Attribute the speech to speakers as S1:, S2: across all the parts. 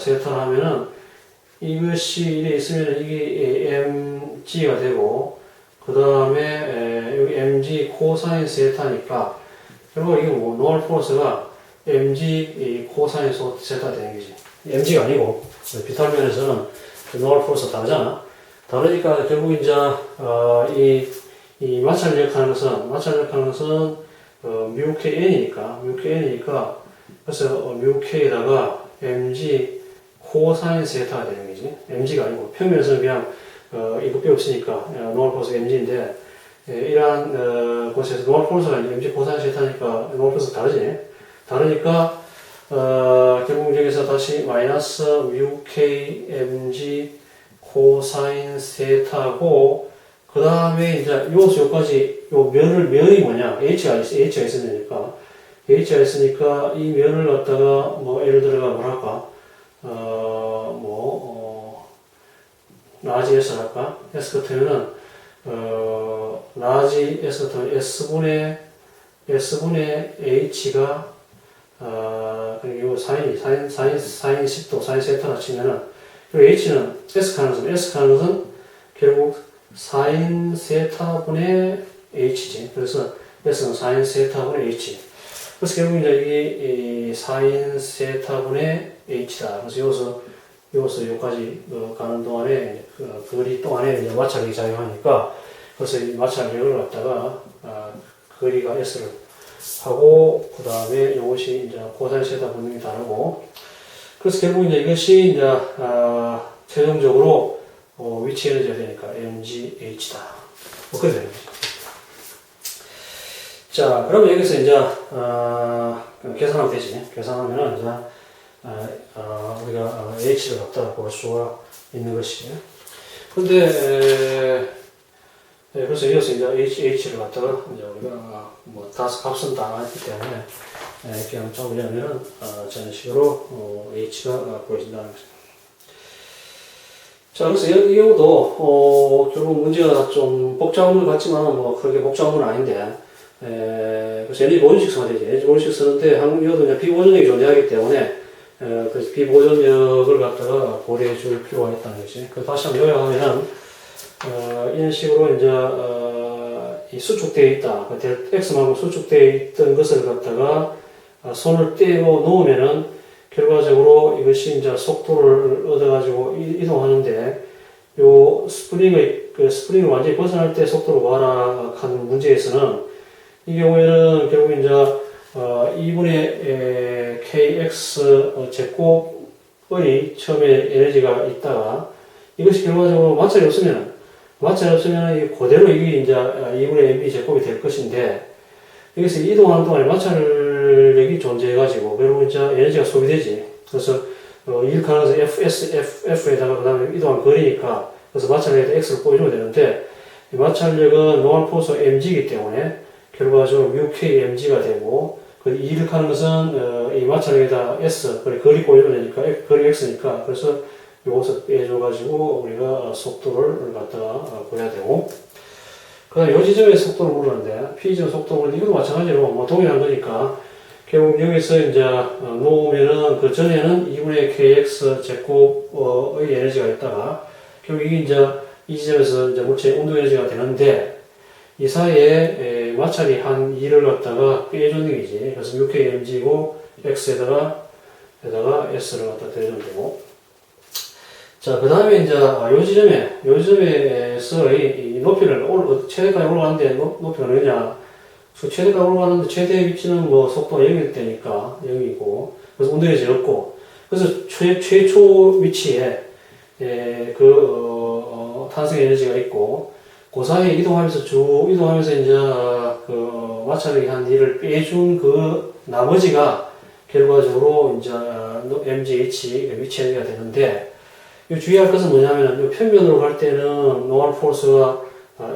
S1: 세타를 하면은 이것이 이래 있으면 이게 mg가 되고 그 다음에 여기 mg 코사인 세타니까 결국 이게 뭐 노멀 포스가 mg 코사인 세타 되는 거지. mg가 아니고 비탈면에서는 노멀 포스가 다르잖아. 다르니까 결국 이제 이 마찰력하는 것은 뮤 kn이니까 그래서 뮤 k에다가 mg 코사인 세타가 되는 거지. mg가 아니고 평면에서는 그냥 이거 필요 없으니까 노멀 포스 mg인데 이러한 곳에서 노멀 포스가 mg 코사인 세타니까 노멀 포스 다르니까 결국 여기서 다시 마이너스 뮤 k mg 코사인 세타고 그 다음에 이제 요까지 요 면이 뭐냐 h가 있으니까 이 면을 갖다가 뭐 예를 들어가 뭐랄까 라지 S 할까? S 같으면은 라지 S 같으면 S분의 H가 그리고 사인 10도 사인 세타나 치면은 그리고 H는 S 가는 것은 결국 사인 세타분의 H지. 그래서 S는 사인 세타분의 H. 그래서 결국 이제 이 사인 세타분의 H다. 그래서 여기까지 가는 동안에 거리 동안에 이제 마찰력이 작용하니까 그래서 이 마찰력을 갖다가 거리가 S를 하고 그 다음에 이것이 이제 코사인 세타 분명히 다르고 그래서 결국 이제 이것이 이제 최종적으로 위치 에너지가 되니까 mgh다. 뭐 그렇게 되는 거죠. 자, 그러면 여기서 이제 계산하면 되지. 계산하면은 이제 우리가 h를 갖다 볼 수가 있는 것이. 근데 그래서 이어서 이제 h를 갖다가 이제 우리가 뭐 다섯 값은 다 나왔기 때문에 그냥 적으려면은 저런 식으로 h가 보여진다는 거죠. 자, 그래서 이 경우도 결국 문제가 좀 복잡한 것 같지만 뭐 그렇게 복잡한 건 아닌데. 그래서 에너지 보존식 써야 되지. 에너지 보존식 쓰는데 이것도 이제 비보존력이 존재하기 때문에 그래서 비보존력을 갖다가 고려해 줄 필요가 있다는 것이. 그 다시 한번 요약하면은 이런 식으로 이제 이 수축되어 있다. x만큼 수축되어 있던 것을 갖다가 손을 떼고 놓으면은 결과적으로 이것이 이제 속도를 얻어가지고 이동하는데 요 스프링을 완전히 벗어날 때 속도를 구하라 하는 문제에서는 이 경우에는 결국 이제 2분의 kx 제곱의 처음에 에너지가 있다가 이것이 결과적으로 마찰이 없으면 그대로 이게 이제 2분의 mv 제곱이 될 것인데 여기서 이동하는 동안에 마찰력이 존재해가지고 결국 이제 에너지가 소비되지. 그래서 이렇게 해서 F에다가 그 다음에 이동한 거리니까 그래서 마찰력에다 X를 보여주면 되는데 이 마찰력은 노멀 포스 mg이기 때문에 결과적으로 µk mg가 되고 그 이렇게 하는 것은 이 마찰력에다 S 거리 보여주면 되니까 거리 X니까 그래서 이것을 빼줘가지고 우리가 속도를 갖다가 구해야 되고 그 다음에 요 지점에 속도를 모르는데 P지점 속도를 모르는데 이것도 마찬가지로 뭐 동일한 거니까 결국 여기서 이제 놓으면은 그 전에는 2분의 kx 제곱의 에너지가 있다가 결국 이게 이제 이 지점에서 이제 물체의 운동 에너지가 되는데 이 사이에 마찰이 한 2를 갖다가 빼주는 거지. 그래서 6kmg고 x에다가 s를 갖다 대주면 되고. 자, 그 다음에 이제 요 지점에서 이 높이를 최대까지 올라가는데 높이가 어느냐. 최대까지 올라가는데 최대 위치는 뭐 속도가 0일 때니까 0이고 그래서 운동에너지 없고 그래서 최초 위치에 탄성 에너지가 있고 그 사이에 이동하면서 이제 그 마찰력이 한 2를 빼준 그 나머지가 결과적으로 이제 mgh 위치 에너지가 되는데 이 주의할 것은 뭐냐면은 이 평면으로 갈 때는 노멀 포스가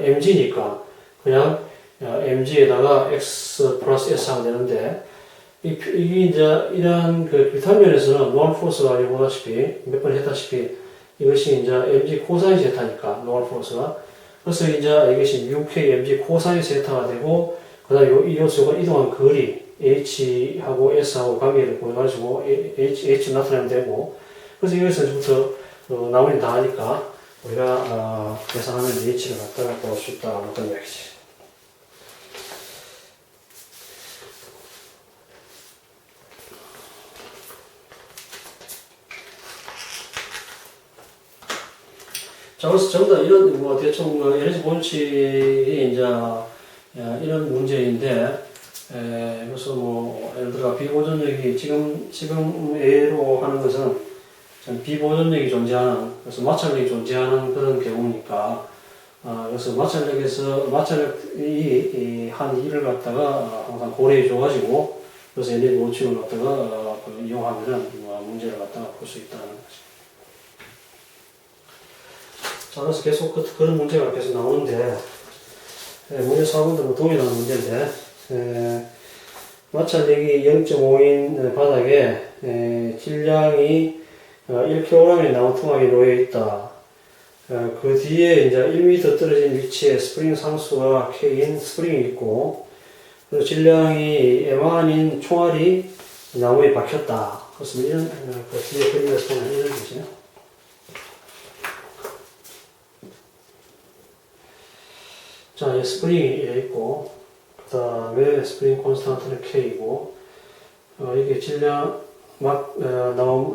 S1: mg니까 그냥 mg에다가 x 플러스 s 하면 되는데 이게 이제 이러한 그 비탈면에서는 노멀 포스가 여기 보다시피 몇 번 했다시피 이것이 이제 mg 코사인 세타니까 노멀 포스가 그래서 이제 이것이 µk mg 코사인 세타가 되고 그 다음에 이 요소가 이동한 거리 h하고 s하고 관계를 보여가지고 h 나타내면 되고 그래서 여기서부터 나머지 다 하니까 우리가 계산하면 h를 갖다가 볼 수 있다. 그런 이야기지. 자, 그래서 전부 다 이런, 대충, 에너지 법칙이 이제, 이런 문제인데, 그래서 예를 들어, 비보존력이, 지금 A로 하는 것은, 비보존력이 존재하는, 그래서 마찰력이 존재하는 그런 경우니까, 그래서 마찰력이 한 2를 갖다가 항상 고려해 줘가지고, 그래서 에너지 법칙을 갖다가 이용하면은, 문제를 갖다가 풀 수 있다는 거죠. 자, 그래서 계속 그런 문제가 계속 나오는데, 문제 4번도 동일한 문제인데, 마찰력이 0.5인 바닥에 질량이 1kg이 나무통학에 놓여 있다. 그 뒤에 이제 1m 떨어진 위치에 스프링 상수가 K인 스프링이 있고, 그리고 질량이 M안인 총알이 나무에 박혔다. 그래서 이런, 그 뒤에 그림에서 보면 이런 거죠. 자, 스프링이 이래 있고, 그 다음에 스프링 콘스탄트는 K이고, 이게 질량, 나무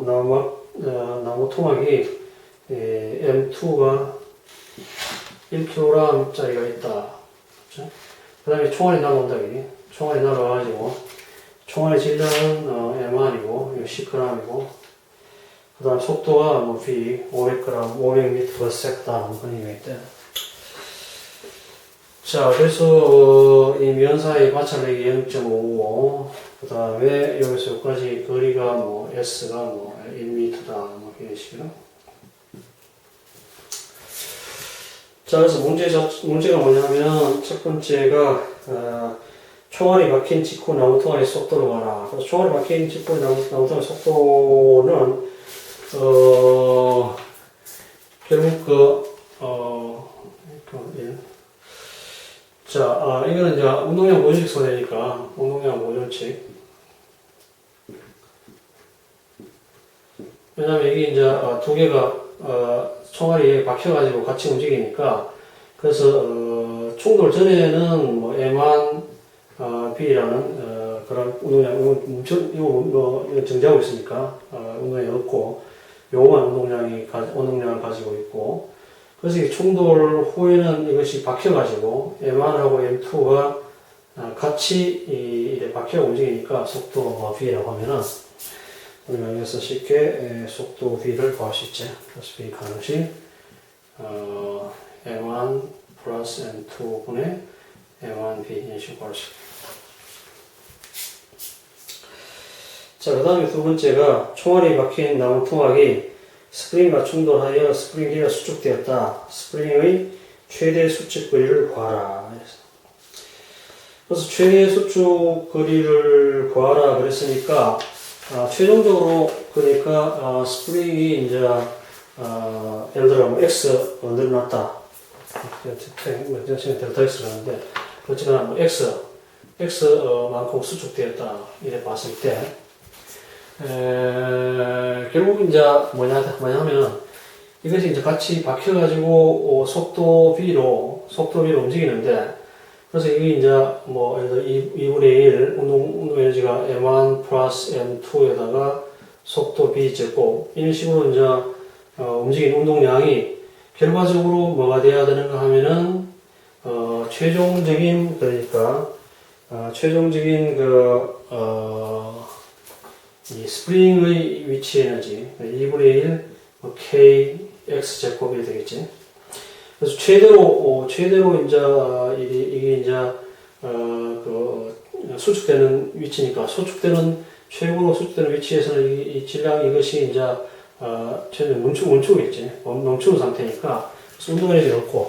S1: 토막이, M2가 1kg짜리가 있다. 그렇죠? 그 다음에 총알이 날아온다, 이게. 총알이 날아와가지고, 총알의 질량은, M1이고, 10g이고, 그 다음 속도가 V, 500g, 500m/s다. 그런 의미가 있대. 자, 그래서 이 면사의 마찰력이 0.55, 그 다음에 여기서 여기까지 거리가 S가 1m다, 이런 식으로. 자, 그래서 문제가 뭐냐면, 첫 번째가, 총알이 박힌 직후 나무통알의 속도로 가라. 그래서 총알이 박힌 직후 나무통알의 속도는, 결국 자, 이거는 이제 운동량 모조직 손해니까, 운동량 모조직. 왜냐면 이게 이제 두 개가, 총알이 박혀가지고 같이 움직이니까, 그래서, 충돌 전에는 M1, B라는, 그런 운동량, 이거 정지하고 있으니까, 운동량이 없고, 요만 운동량을 가지고 있고, 그래서 이 충돌 후에는 이것이 박혀가지고 M1하고 M2가 같이 이래 박혀 움직이니까 속도 V라고 하면은 우리가 여기서 쉽게 속도 V를 구할 수 있지. 그래서 V 가는 것이 M1 플러스 M2 분의 M1B 이런 식으로 구할 수 있다. 자, 그 다음에 두 번째가 총알이 박힌 나무 토막이 스프링과 충돌하여 스프링 길이가 수축되었다. 스프링의 최대 수축 거리를 구하라. 그래서 최대 수축 거리를 구하라 그랬으니까 최종적으로 그러니까 스프링이 이제 예를 들어 X 늘어났다. 델타 X를 하는데 어쨌거나 X만큼 수축되었다. 이래 봤을 때 결국 이제 뭐냐면 이것이 이제 같이 박혀가지고 속도 V로 움직이는데 그래서 이게 이제 예를 들어 2분의 1 운동 에너지가 M1 플러스 M2에다가 속도 B 제곱 이런 식으로 이제 움직이는 운동량이 결과적으로 뭐가 돼야 되는가 하면은 최종적인 이 스프링의 위치 에너지 2분의 1 kx 제곱이 되겠지. 그래서 최대로 이제 이게 이제 수축되는 위치니까 최고로 수축되는 위치에서는 이 질량 이것이 이제 최대 멈추겠지. 멈추는 상태니까 그래서 운동 에너지가 없고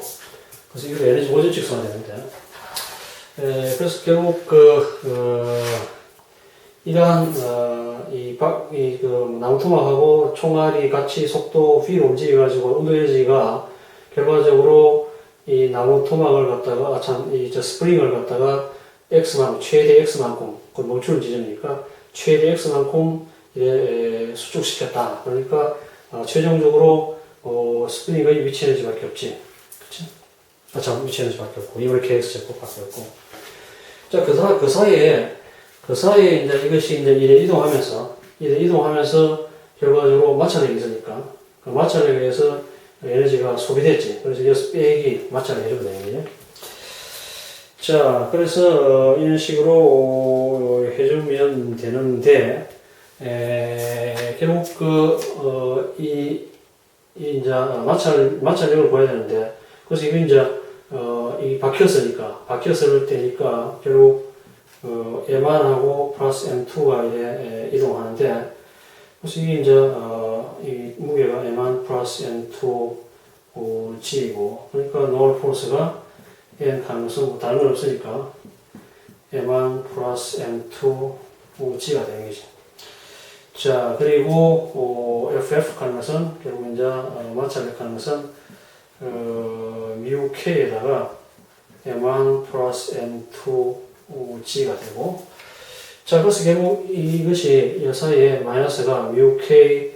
S1: 그래서 이거 에너지 모전 직선이 되는데 그래서 결국 이러한 나무토막하고 총알이 같이 속도 V로 움직여가지고 운동 에너지가 결과적으로 이 나무토막을 갖다가 스프링을 갖다가 최대 X만큼 멈추는 지점이니까 최대 X만큼 수축시켰다. 그러니까 최종적으로 스프링의 위치 에너지밖에 없지. 그치? 위치 에너지밖에 없고, 이번에 KX 제곱밖에 없고. 자, 그 사이에 이제 이것이 이제 이래 이동하면서 결과적으로 마찰력이 있으니까, 그 마찰력에 의해서 에너지가 소비됐지. 그래서 여기서 빼기 마찰을 해주면 되는 거죠. 자, 그래서 이런 식으로 해주면 되는데, 결국 이제 마찰력을 보여야 되는데, 그래서 이거 이제 이 바뀌었을 때니까 결국 M1하고 플러스 M2가 이제 이동하는데, 그래서 이게 이제 이 무게가 M1 플러스 M2 G이고, 그러니까 노멀 포스가 N 가능성 뭐 다른 건 없으니까 M1 플러스 M2 G가 되는 거지. 자, 그리고 FF 가능성 결국 이제 마찰력 가능성 뮤 K에다가 M1 플러스 M2 G가 되고, 자, 그래서 결국 이것이 이 사이에 마이너스가 뮤 K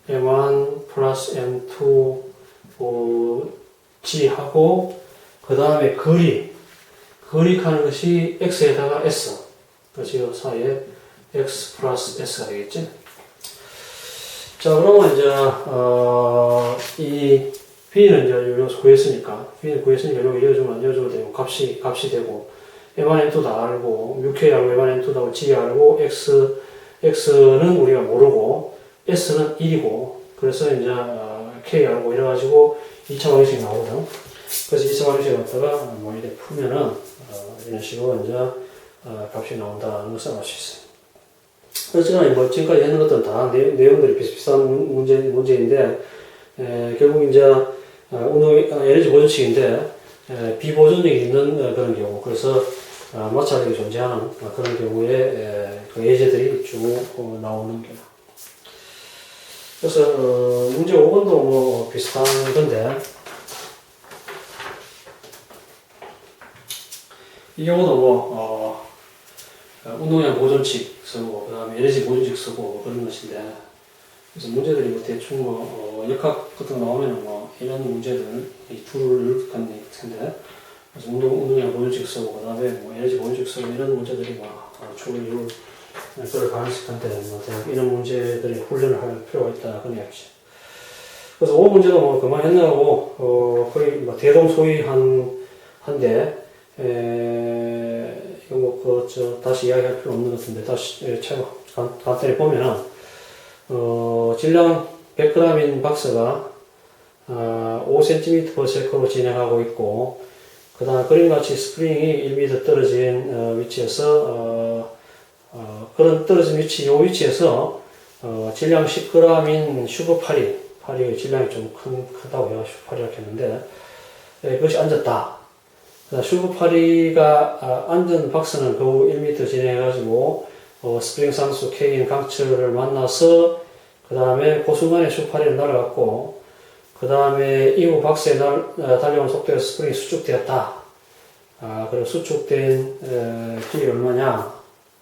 S1: M1 플러스 M2 G하고, 그 다음에 거리 가는 것이 X에다가 S. 그래서 이 사이에 X 플러스 S가 되겠지. 자, 그러면 이제, 이 B는 이제 여기서 구했으니까, 여기 이어주면 되고, 값이 되고, M1, M2 다 알고, 뮤K 알고, M1, M2 다 알고, G 알고, X는 우리가 모르고, S는 1이고, 그래서 이제, K 알고, 이래가지고, 2차 방정식이 나오거든. 그래서 2차 방정식을 갖다가, 뭐, 이렇게 풀면은, 이런 식으로 이제, 값이 나온다는 것을 알 수 있어요. 그렇지만, 뭐, 지금까지 했는 것들은 다 내용들이 비슷비슷한 문제인데, 결국 이제, 에너지 보존칙인데, 비보존력이 있는 그런 경우, 그래서 마찰력이 존재하는 그런 경우에 그 예제들이 쭉 나오는 경우. 그래서 문제 5번도 뭐 비슷한 건데, 이 경우도 뭐 운동량 보존칙 쓰고, 그 다음에 에너지 보존칙 쓰고 뭐 그런 것인데, 그래서 문제들이 뭐 대충 역학 같은 거 나오면 뭐 이런 문제들 이 둘을 이렇게 하는 텐데, 그래서 운동량 보존칙 쓰고, 그 다음에 뭐 에너지 보존칙 쓰고 이런 문제들이 막 주를 이룰 그럴 가능성이 텐데, 뭐 이런 문제들이 훈련을 할 필요가 있다 그런 이야기죠. 그래서 5 문제도 뭐 그만 했나고 거의 뭐 대동소이한데, 이거 뭐 다시 이야기할 필요 없는 것 같은데 다시 간단히 보면은. 질량 100g인 박스가 5cm/s로 진행하고 있고, 그 다음 그림같이 스프링이 1m 떨어진 위치에서 그런 떨어진 요 위치에서 질량 10g인 슈퍼파리 질량이 좀 크다고 해서 슈퍼파리라고 했는데, 그것이 앉았다. 슈퍼파리가 앉은 박스는 겨우 1m 진행해가지고 스프링 상수 K인 강철을 만나서, 그 다음에 그 순간에 슈퍼파리를 날아갔고, 그 다음에 이후 박스에 달려온 속도에서 스프링이 수축되었다. 그리고 수축된 길이 얼마냐?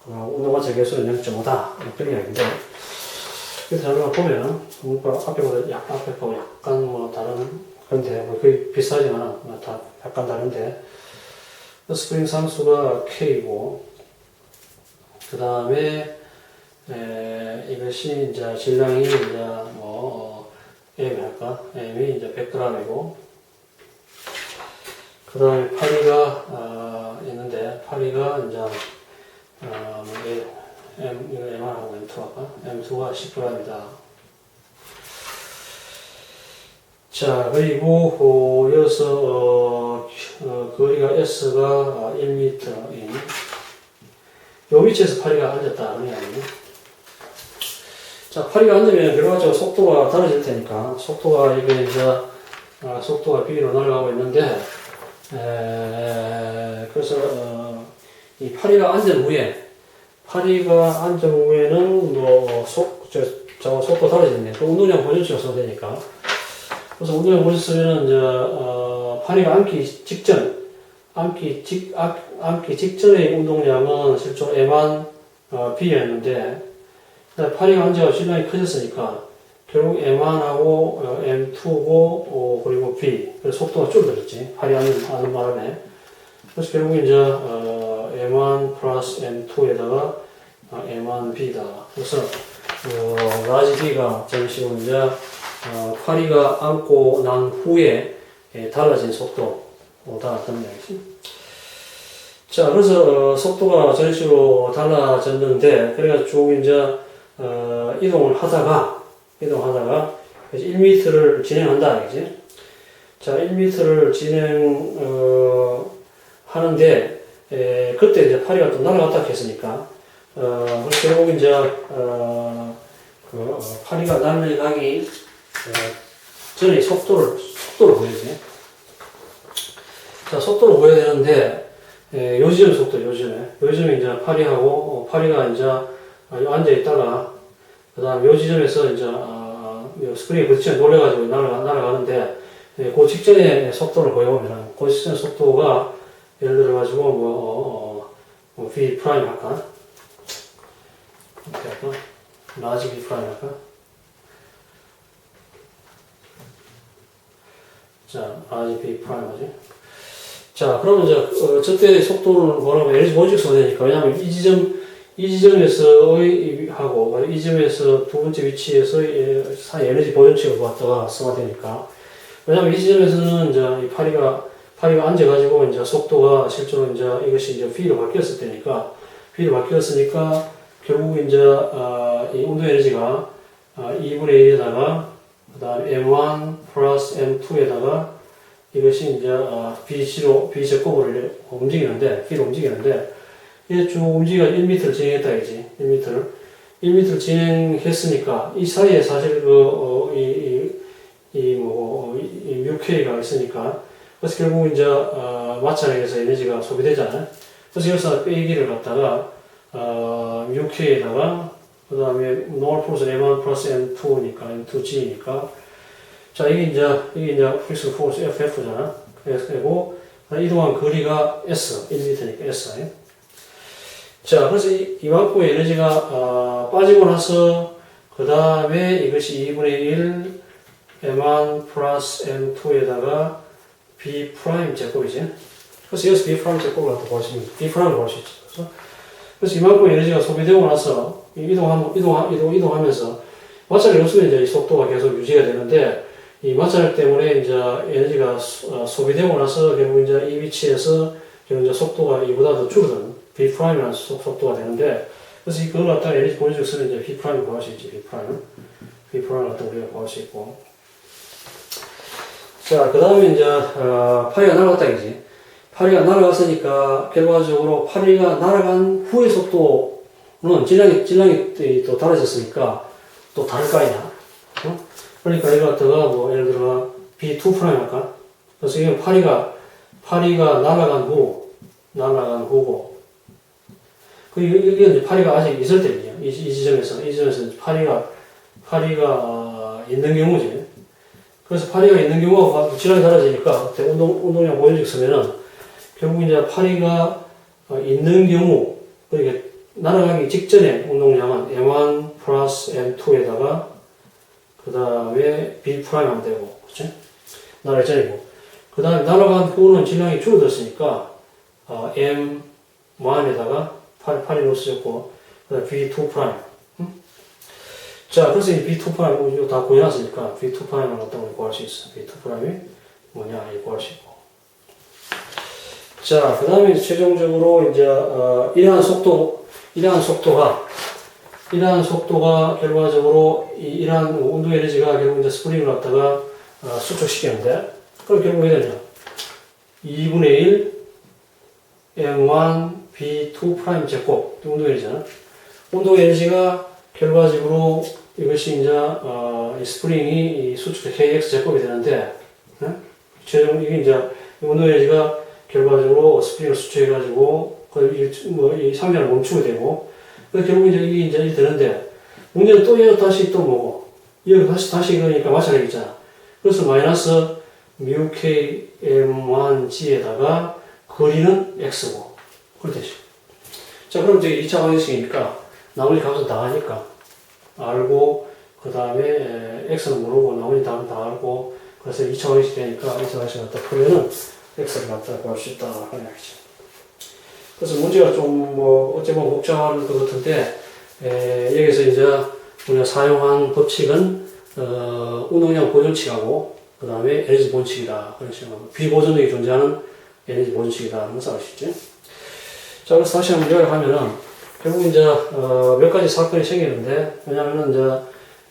S1: 운동마찰 개수는 0.5다. 그런 이야기인데, 그래서 잘 보면, 앞에보다 약간 뭐 다른, 그런데 거의 비슷하지만 다 약간 다른데, 스프링 상수가 K고, 그 다음에 이것이 이제 질량이 이제 뭐 M 할까? M이 이제 100g이고, 그 다음에 파리가 있는데, 파리가 이제 M1하고 M2 할까? M2가 10g이다. 자, 그리고 이어서 거리가 S가 1m인 요 위치에서 파리가 앉았다 그런 이야기네. 자, 파리가 앉으면 결과적으로 속도가 달라질 테니까, 속도가 이게 이제 속도가 B로 날아가고 있는데, 그래서 이 파리가 앉은 후에는 뭐 속도 달라지네. 또 운동량 보존치가 써야 되니까. 그래서 운동량 보존 쓰면은 이제 파리가 앉기 직전의 운동량은 실제로 M한 B였는데, 파리가 앉아서 질량이 커졌으니까 결국 M1하고 M2고 그리고 B. 그래서 속도가 줄어들었지. 발휘하는 바람에. 그래서 결국 이제 M1 플러스 M2에다가 M1B다. 그래서 라지 B가 저런 식으로 이제 파리가 안고 난 후에 달라진 속도다 어떤 이야기지. 자, 그래서 속도가 저런 식으로 달라졌는데, 그래가지고 쭉 이제 이동을 하다가 1m를 진행한다, 그지? 자, 1m를 하는데 그때 이제 파리가 또 날아갔다 했으니까, 그래서 결국 이제 파리가 날아가기 전에 속도를 보여야지. 자, 속도를 보여야 되는데, 요즘 속도, 요즘에 이제 파리가 이제 앉아있다가, 그 다음 요 지점에서 이제, 스프링에 부딪혀 놀래가지고 날아가는데, 그 직전의 속도를 보여보면, 그 직전 속도가, 예를 들어가지고, V 프라임 할까? 어떻게 할까? 라지 V 프라임 할까? 자, 라지 V 프라임 하지? 자, 그러면 이제, 저때 속도는 뭐라고, 에너지 원칙 되니까. 왜냐면 이 지점에서의 하고, 이 지점에서 두 번째 위치에서 에너지 보존칙을 갖다가 써야 되니까. 왜냐면 이 지점에서는 이제 이 파리가 앉아가지고 이제 속도가 실제로 이제 이것이 이제 V로 바뀌었을 때니까, 결국 이제, 이 운동 에너지가 2분의 1에다가, 그 다음 M1 플러스 M2에다가 이것이 이제 B 제곱으로 움직이는데, B로 움직이는데, 이게 쭉 움직이가 1m를 진행했다, 이지 1m를 진행했으니까, 이 사이에 사실 뮤K가 있으니까, 그래서 결국 이제, 마찰에서 에너지가 소비되잖아요. 그래서 여기서 빼기를 갖다가, 뮤K에다가, 그 다음에, 노멀 포스 M1 플러스 M2니까, M2G니까, 자, 이게 이제 프릭션 포스 FF잖아. 그리고, 이동한 거리가 S, 1m니까 S. 자, 그래서 이만큼의 에너지가, 빠지고 나서, 그 다음에 이것이 2분의 1 M1 플러스 M2에다가 B 프라임 제곱이지. 그래서 여기서 B 프라임 제곱을 갖다 보시면, B 프라임을 볼 수 있죠. 그래서 이만큼 에너지가 소비되고 나서, 이동하면서, 마찰이 없으면 이제 이 속도가 계속 유지가 되는데, 이 마찰 때문에 이제 에너지가 소비되고 나서 결국 이제 이 위치에서 결국 이제 속도가 이보다 더 줄어든 B 프라임이라는 속도가 되는데, 그래서 그걸 갖다가 에너지 보내주고 쓰면 이제 B 프라임을 구할 수 있지, B 프라임을 갖다 우리가 구할 수 있고. 자, 그 다음에 이제, 파리가 날아갔다, 이지. 파리가 날아갔으니까, 결과적으로 파리가 날아간 후의 속도는 질량이 또 달라졌으니까, 또 다를 거 아니야. 응? 그러니까 이거 갖다가 예를 들어 B2 프라임 할까? 그래서 이게 파리가 날아간 후고, 이게 이제 파리가 아직 있을 때이야. 이 지점에서 파리가 있는 경우지. 그래서 파리가 있는 경우가 질량이 달라지니까, 그때 운동량 보여주기 쓰면은, 결국 이제 파리가 있는 경우, 그러니까 날아가기 직전에 운동량은 M1 플러스 M2에다가 그 다음에 B 프라임 하면 되고, 그치? 날아갈 전이고. 그 다음에 날아간 후는 질량이 줄어들었으니까, M1에다가 파리 놓으셨고, 그 다음에 B2 프라임. 응? 자, 그래서 이 B2 프라임, 이거 다 구해놨으니까, B2 프라임을 갖다 우리 구할 수 있어. B2 프라임이 뭐냐, 이거 구할 수 있고. 자, 그 다음에 최종적으로 이제, 이러한 속도가 결과적으로 이러한 운동 에너지가 결국 이제 스프링을 갖다가 수축시키는데, 그럼 결국 왜 되냐? 2분의 1 M1 B2 프라임 제곱 운동 에너지잖아. 운동 에너지가 결과적으로 이것이 이제 이 스프링이 수축 KX 제곱이 되는데, 최종 이게 이제 운동 에너지가 결과적으로 스프링을 수축해가지고 이 상자를 멈추게 되고. 결국 이게 이제 되는데, 문제는 또 이거 다시 또 뭐고, 이거 다시 그러니까 마찰되겠잖아. 그래서 마이너스 μk m1g에다가 거리는 x고, 그렇듯이. 자, 그럼 이제 2차 방정식이니까, 나머지 값은 다 하니까, r고, 그 다음에 x는 모르고 나머지 답은 다 알고 그래서 2차 방식 되니까 2차 방식 갖다 풀면은 x를 갖다 구할 수 있다 하는 이야기죠. 그래서 문제가 좀 뭐 어째 보면 복잡한 것 같은데 여기서 이제 우리가 사용한 법칙은 운동량 보존칙하고 그 다음에 에너지 본칙이다 그런 식으로 비보존력이 존재하는 에너지 보존칙이다 하는 것을 알 수 있죠. 자, 그래서 다시 한번 요약하면은 결국 이제 몇 가지 사건이 생기는데 왜냐하면은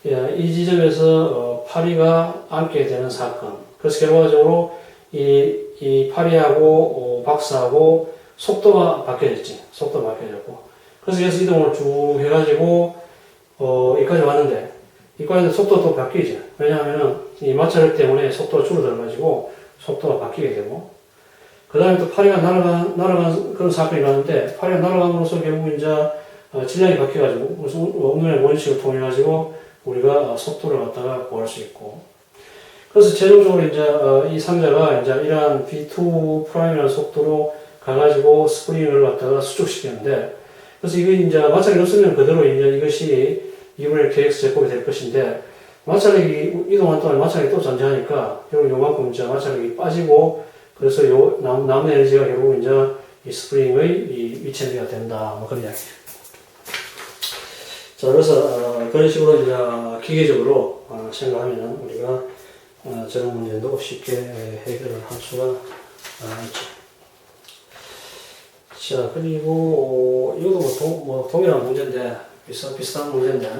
S1: 이제 이 지점에서 파리가 앉게 되는 사건. 그래서 결과적으로 이 파리하고 박스하고 속도가 바뀌어졌지. 속도가 바뀌어졌고. 그래서 여기서 이동을 쭉 해가지고 여기까지 왔는데 이까지 속도도 바뀌죠. 왜냐하면은 이 마찰력 때문에 속도가 줄어들어가지고 속도가 바뀌게 되고 그 다음에 또 파리가 날아간 그런 사건이 나는데 파리가 날아감으로써 결국 이제 질량이 바뀌어가지고 무슨 운동의 원칙을 통해가지고 우리가 속도를 갖다가 구할 수 있고 그래서 최종적으로 이제 이 상자가 이제 이러한 v2'이라는 속도로 가가지고 스프링을 갖다가 수축시키는데 그래서 이거 이제 마찰이 없으면 그대로 이제 이것이 2분의 kx 제곱이 될 것인데 마찰력이 이동한 동안 마찰력이 또 존재하니까 결국 요만큼 이제 마찰력이 빠지고 그래서 요 남는 에너지가 결국 이제 이 스프링의 이 위치 에너지가 된다 뭐 그런 이야기예요. 자, 그래서 그런 식으로 이제 기계적으로 생각하면은 우리가 저런 문제도 쉽게 해결을 할 수가 있죠. 자, 그리고 이것도 뭐 동일한 문제인데 비슷한 문제인데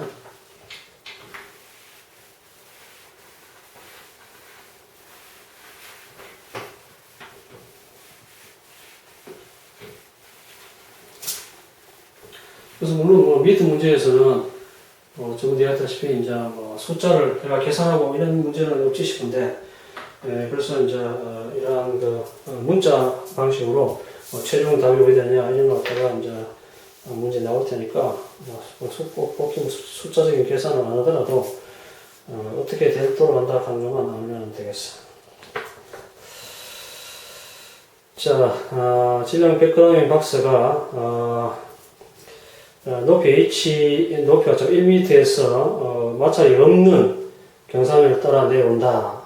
S1: 그래서 물론 뭐 밑에 문제에서는 저번에 얘기했다시피 이제 뭐 숫자를 내가 계산하고 이런 문제는 없지 싶은데 그래서 이제 이러한 그 문자 방식으로 최종 답이 어디 되냐 이런 거 갖다가 이제 문제 나올 테니까 꼭 숫자적인 계산을 안 하더라도 어떻게 돌아간다 하는 것만 알면 되겠어. 자, 질량 100g인 박스가 높이 높이가 1m에서 마찰이 없는 경사면을 따라 내려온다.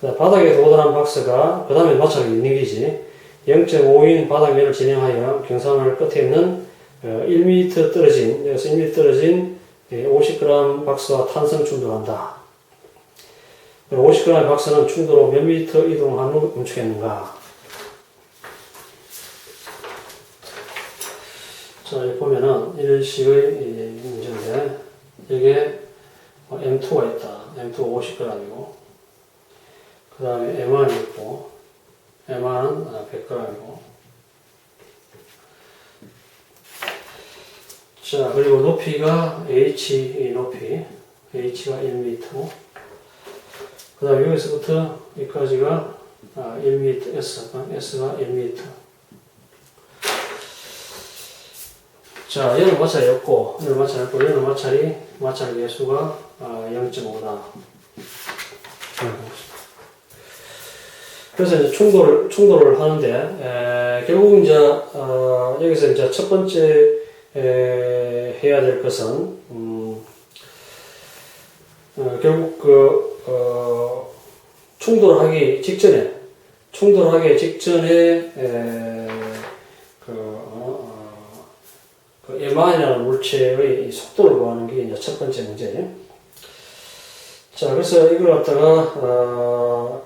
S1: 바닥에 도달한 박스가 그 다음에 마찰이 있는 기지 0.5인 바닥면을 진행하여 경사면 끝에 있는 1m 떨어진 여기서 1m 떨어진 50g 박스와 탄성 충돌한다. 50g의 박스는 충돌로 몇 미터 이동한 후 멈추겠는가? 자, 여기 보면은 이런 식의 문제인데 여기에 M2가 있다. M2가 50g이고 그 다음에 M1이 있고 M1은 100g이고 자, 그리고 높이가 H 높이 H가 1m 그 다음에 여기서부터 여기까지가 1m S가 1m 자, 얘는 마찰이 없고, 얘는 마찰이 없고, 얘는 마찰 개수가 0.5다. 그래서 이제 충돌을 하는데, 결국 이제, 여기서 이제 첫 번째, 해야 될 것은, 결국 충돌하기 직전에, MR이라는 물체의 속도를 구하는 게 이제 첫 번째 문제예요. 자, 그래서 이걸 갖다가,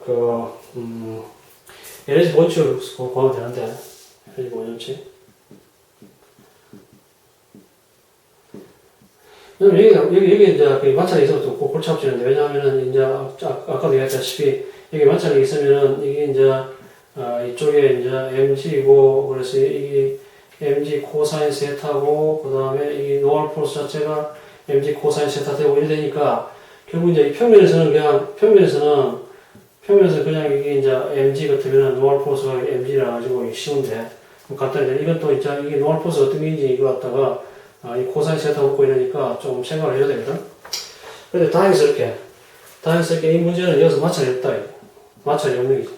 S1: 에너지 본칙으로 구하면 되는데, 에너지 본칙. 여기 이제 마찰이 있어도 좀 골치 아프지는데, 왜냐하면은 이제 아까도 얘기했다시피, 여기 마찰이 있으면은 이게 이제, 이쪽에 이제 mg이고, 그래서 이게 mg 코사인 세타고 그 다음에 이 노멀 포스 자체가 mg 코사인 세타 되고 이래 되니까 결국 이제 이 평면에서는 그냥 이게 이제 mg 같으면 노멀 포스가 mg라 가지고 쉬운데 간단히 이건 또 이제 이게 노멀 포스 어떤 게인지 이거 갖다가 이 코사인 세타 먹고 이러니까 좀 생각을 해야 되거든. 근데 다행스럽게 이 문제는 여기서 마찰이 없다. 마찰이 없는 거지.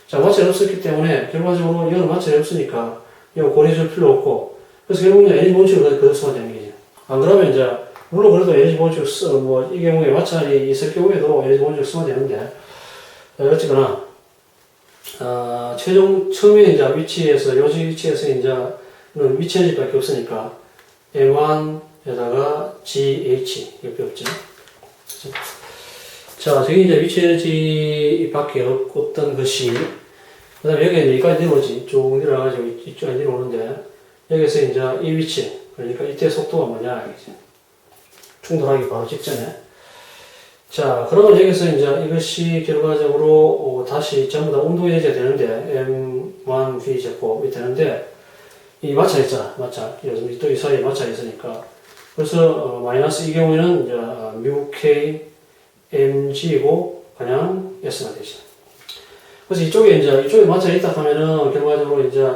S1: 자, 마찰이 없었기 때문에 결과적으로 이거는 마찰이 없으니까 이거 고려해줄 필요 없고, 그래서 결국은 에너지 본칙을 그대로 써야 되는 거지. 안 그러면 이제 물론 그래도 에너지 보존축 이 경우에 마찰이 있을 경우에도 에너지 보존축 쓰면 되는데, 어쨌거나, 처음에 이제 위치에서, 요지 위치에서 이제는 위치 에너지밖에 없으니까, M1에다가 GH, 이렇게 없죠. 자, 저기 이제 위치 에너지밖에 없던 것이, 그 다음에 여기 여기까지 내려오지. 쭉 내려가지고 이쪽에 내려오는데, 여기서 이제 이 위치, 그러니까 이때 속도가 뭐냐, 이제. 충돌하기 바로 직전에. 자, 그러면 여기서 이제 이것이 결과적으로 다시 전부 다 운동 에너지가 되는데, M1V 제곱이 되는데, 이 마찰 있잖아, 마찰. 요즘 또 이 사이에 마찰이 있으니까. 그래서, 마이너스 이 경우에는 이제, μK mg고, 그냥 S가 되죠. 그래서 이쪽에 마찰이 있다 하면은, 결과적으로 이제,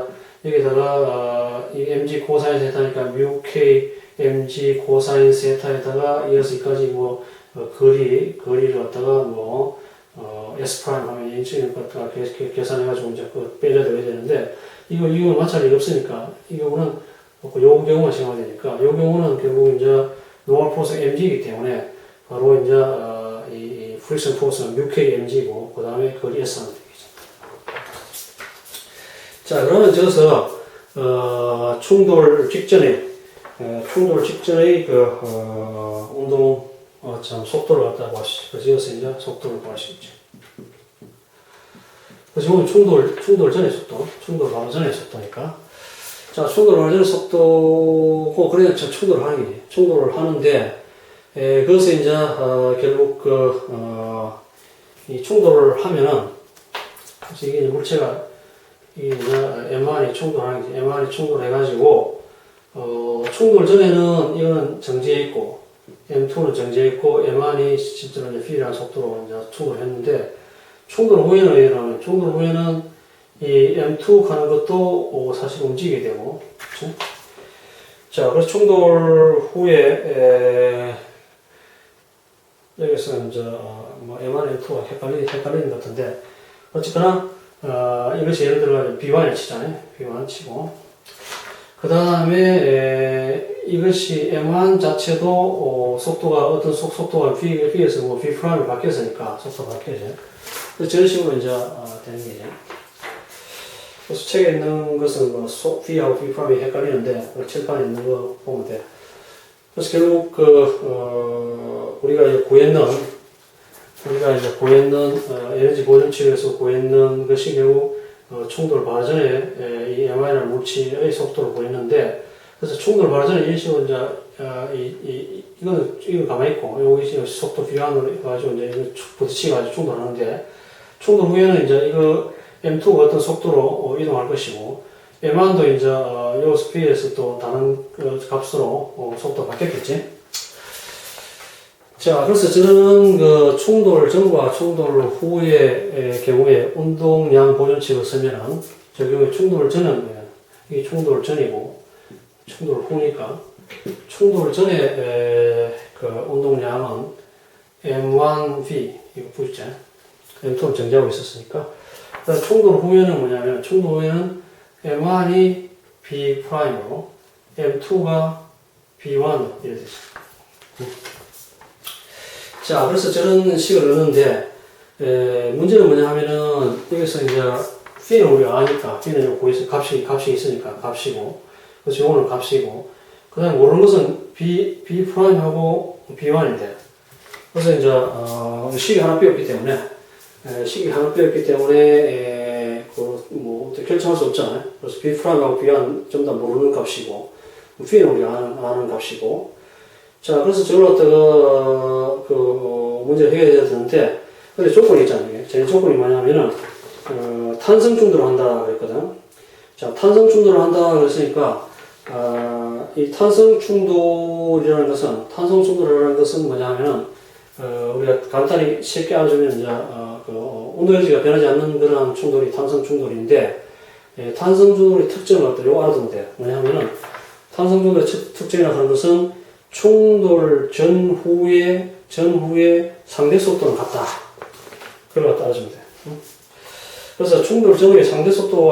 S1: 여기다가, 이 mg 코사인 세타니까 μK mg 코사인 세타에다가 이어서 이까지 거리를 갖다가 S 프라임 하면 인칭을 갖다가 계산해가지고 이제 빼줘야 되는데, 이거 마찰이 없으니까, 이 경우는, 요 경우만 생각하면 되니까, 요 경우는 결국 이제, 노멀 포스 mg이기 때문에, 바로 이제, 이 프릭션 포스는 μk mg고, 그 다음에 거리 S 하면 되겠죠. 자, 그러면 저기서, 충돌 직전의 운동, 속도를 갖다가 구할 수 있죠. 그래서 여기서 이제 속도를 구할 수 있죠. 그래서 이건 충돌 전의 속도, 충돌 바로 전의 속도니까. 자, 충돌 바로 전의 속도고, 그래야 충돌을 하는 거지. 충돌을 하는데, 그것을 이제, 결국 이 충돌을 하면은, 그래서 이게 물체가, 이게 이제 M1이 충돌하는 거지. M1이 충돌해가지고, 충돌 전에는 이거는 정지해 있고, M2는 정지해 있고, M1이 실제로 이제 V라는 속도로 이제 충돌했는데, 충돌 후에는 이 M2 가는 것도 사실 움직이게 되고, 그렇죠? 자, 그래서 충돌 후에, 여기서 이제, M1, M2가 헷갈리는 것 같은데, 어쨌거나, 이것이 예를 들어 B1을 치잖아요. B1 치고. 그 다음에, 이것이 M1 자체도, 속도가, 어떤 속도가 V에서 V 프라임을 바뀌었으니까, 속도가 바뀌어져. 그래서 저런 식으로 이제, 되는 거죠. 그래서 책에 있는 것은 V하고 V 프라임이 헷갈리는데, 칠판에 있는 거 보면 돼. 그래서 결국, 우리가 이제 구했는, 에너지 보존축에서 구했는 것이 결국, 충돌 바로 전에, 이 MI라는 물체의 속도를 구했는데, 그래서 충돌 바로 전에 이런 식으로 이제, 이건 가만히 있고, 여기 속도 비환으로 해가지고 이제 부딪혀가지고 충돌하는데, 충돌 후에는 이제 이거 M2가 어떤 속도로 이동할 것이고, M1도 이제, 여기서 V에서 또 다른 값으로 속도가 바뀌었겠지? 자, 그래서 저는 충돌 전과 충돌 후의 경우에 운동량 보존축을 쓰면은, 저 경우에 충돌 전은, 이게 충돌 전이고, 충돌 후니까, 충돌 전에 운동량은 M1V, 이거 보이죠? M2를 정지하고 있었으니까. 충돌 후에는 뭐냐면, 충돌 후에는 M1이 B'으로, M2가 B1으로 이렇게 되죠. 자, 그래서 저런 식을 넣는데, 문제는 뭐냐 하면은, 여기서 이제, P는 우리가 아니까, P는 여기 값이 있으니까, 값이고, 그래서 요거는 값이고, 그 다음에 모르는 것은 B'하고 B1인데, 그래서 이제, 식이 하나 빼었기 때문에, 결정할 수 없잖아요. 그래서 B'하고 B1 전부 다 모르는 값이고, P는 우리가 아는 값이고, 자, 그래서 저걸 갖다가, 문제를 해결해야 되는데, 근데 조건이 있잖아요. 제 조건이 뭐냐면은, 탄성 충돌을 한다 그랬거든. 자, 탄성 충돌을 한다 그랬으니까, 이 탄성 충돌이라는 것은 뭐냐면은, 우리가 간단히 쉽게 알아주면, 이제, 운동 에너지가 변하지 않는 그런 충돌이 탄성 충돌인데, 탄성 충돌의 특징을 갖다 요거 알아두면 돼. 뭐냐면은, 탄성 충돌의 특징이라고 하는 것은, 충돌 전후에 상대 속도는 같다. 그걸 갖다 알아주면 돼. 그래서 충돌 전후에 상대 속도가